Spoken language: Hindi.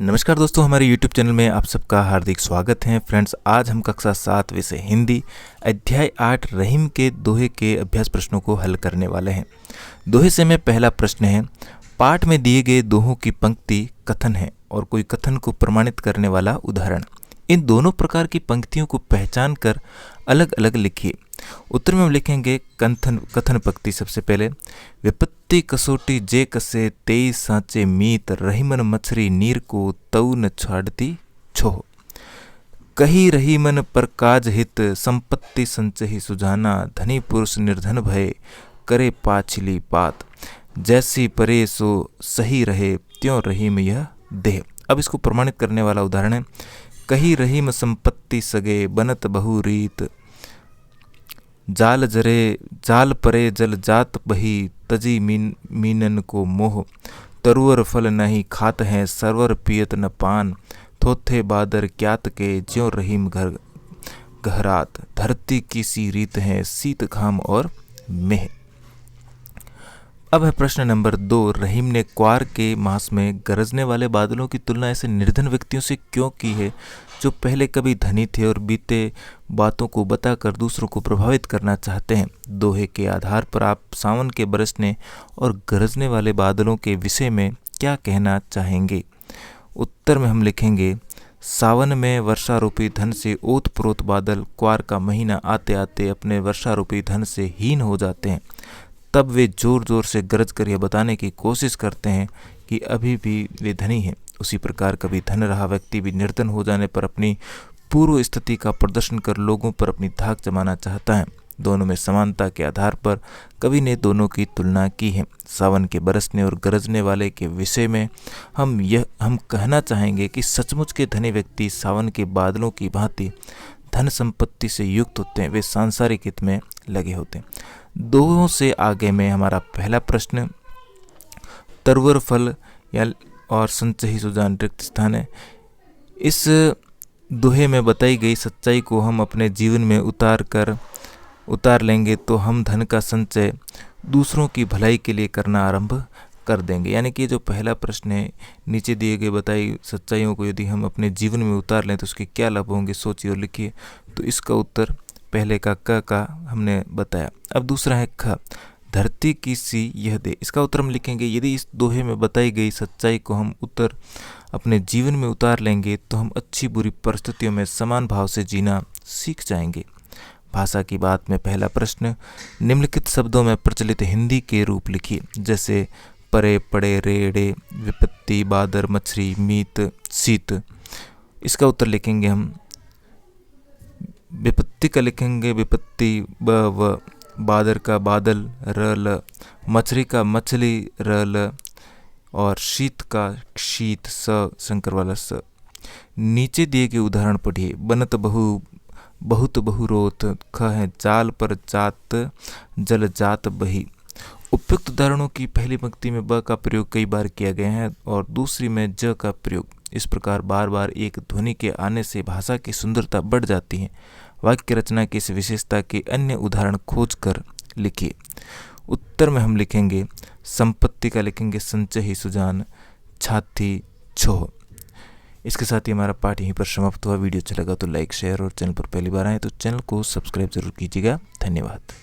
नमस्कार दोस्तों, हमारे YouTube चैनल में आप सबका हार्दिक स्वागत है। फ्रेंड्स, आज हम कक्षा 7 विषय हिंदी अध्याय 8 रहीम के दोहे के अभ्यास प्रश्नों को हल करने वाले हैं। दोहे से में पहला प्रश्न है, पाठ में दिए गए दोहों की पंक्ति कथन है और कोई कथन को प्रमाणित करने वाला उदाहरण। इन दोनों प्रकार की पंक्तियों को पहचान कर अलग अलग लिखिए। उत्तर में हम लिखेंगे कथन पंक्ति। सबसे पहले, विपत्ति कसोटी जे कसे तेई सांचे मीत, रहीमन मछरी नीर को तऊ न छाड़ती छोह। कही रहीमन पर काज हित, संपत्ति संचहि सुजाना, धनी पुरुष निर्धन भय करे पाछली बात, जैसी परे सो सही रहे त्यों रहीम यह देह। अब इसको प्रमाणित करने वाला उदाहरण है, कही रहीम संपत्ति सगे बनत बहु रीत, जाल जरे जाल परे जल जात बही, तजी मीनन को मोह, तरुअर फल नहीं खात हैं सरवर पियत न पान, थोथे बादर क्यात के ज्यों रहीम घर गहरात, धरती की सी रीत है शीत घाम और मेह। अब है प्रश्न नंबर 2, रहीम ने क्वार के मास में गरजने वाले बादलों की तुलना ऐसे निर्धन व्यक्तियों से क्यों की है जो पहले कभी धनी थे और बीते बातों को बताकर दूसरों को प्रभावित करना चाहते हैं। दोहे के आधार पर आप सावन के बरसने और गरजने वाले बादलों के विषय में क्या कहना चाहेंगे? उत्तर में हम लिखेंगे, सावन में वर्षारूपी धन से ओत प्रोत बादल क्वार का महीना आते आते अपने वर्षारूपी धन से हीन हो जाते हैं। तब वे जोर जोर से गरज कर यह बताने की कोशिश करते हैं कि अभी भी वे धनी हैं। उसी प्रकार कभी धन रहा व्यक्ति भी निर्धन हो जाने पर अपनी पूर्व स्थिति का प्रदर्शन कर लोगों पर अपनी धाक जमाना चाहता है। दोनों में समानता के आधार पर कवि ने दोनों की तुलना की है। सावन के बरसने और गरजने वाले के विषय में हम कहना चाहेंगे कि सचमुच के धनी व्यक्ति सावन के बादलों की भांति धन संपत्ति से युक्त होते हैं। वे सांसारिक हित में लगे होते हैं। दोहों से आगे में हमारा पहला प्रश्न, तरवर फल या और संचही सुजान रिक्त स्थान है। इस दोहे में बताई गई सच्चाई को हम अपने जीवन में उतार लेंगे तो हम धन का संचय दूसरों की भलाई के लिए करना आरंभ कर देंगे। यानी कि जो पहला प्रश्न है, नीचे दिए गए बताई सच्चाइयों को यदि हम अपने जीवन में उतार लें तो उसके क्या लाभ होंगे, सोचिए और लिखिए। तो इसका उत्तर पहले का का हमने बताया। अब दूसरा है ख, धरती की सी यह दे। इसका उत्तर हम लिखेंगे, यदि इस दोहे में बताई गई सच्चाई को हम अपने जीवन में उतार लेंगे तो हम अच्छी बुरी परिस्थितियों में समान भाव से जीना सीख जाएंगे। भाषा की बात में पहला प्रश्न, निम्नलिखित शब्दों में प्रचलित हिंदी के रूप लिखिए, जैसे परे पड़े रेड़े, विपत्ति बादर मछली मीत शीत। इसका उत्तर लिखेंगे हम, विपत्ति का लिखेंगे विपत्ति ब व, बादर का बादल र ल, मछली का मछली र ल और शीत का शीत स शंकर वाला स। नीचे दिए गए उदाहरण पढ़िए। बनत बहुत बहुरोत, ख है जाल पर जात जल जात बही। उपयुक्त उदाहरणों की पहली पंक्ति में ब का प्रयोग कई बार किया गया है और दूसरी में ज का प्रयोग। इस प्रकार बार बार एक ध्वनि के आने से भाषा की सुंदरता बढ़ जाती है। वाक्य रचना की इस विशेषता के अन्य उदाहरण खोज कर लिखिए। उत्तर में हम लिखेंगे, संपत्ति का लिखेंगे संचही सुजान छाती छोह। इसके साथ ही हमारा पाठ यहीं पर समाप्त हुआ। वीडियो अच्छा लगा तो लाइक शेयर और चैनल पर पहली बार आए तो चैनल को सब्सक्राइब जरूर कीजिएगा। धन्यवाद।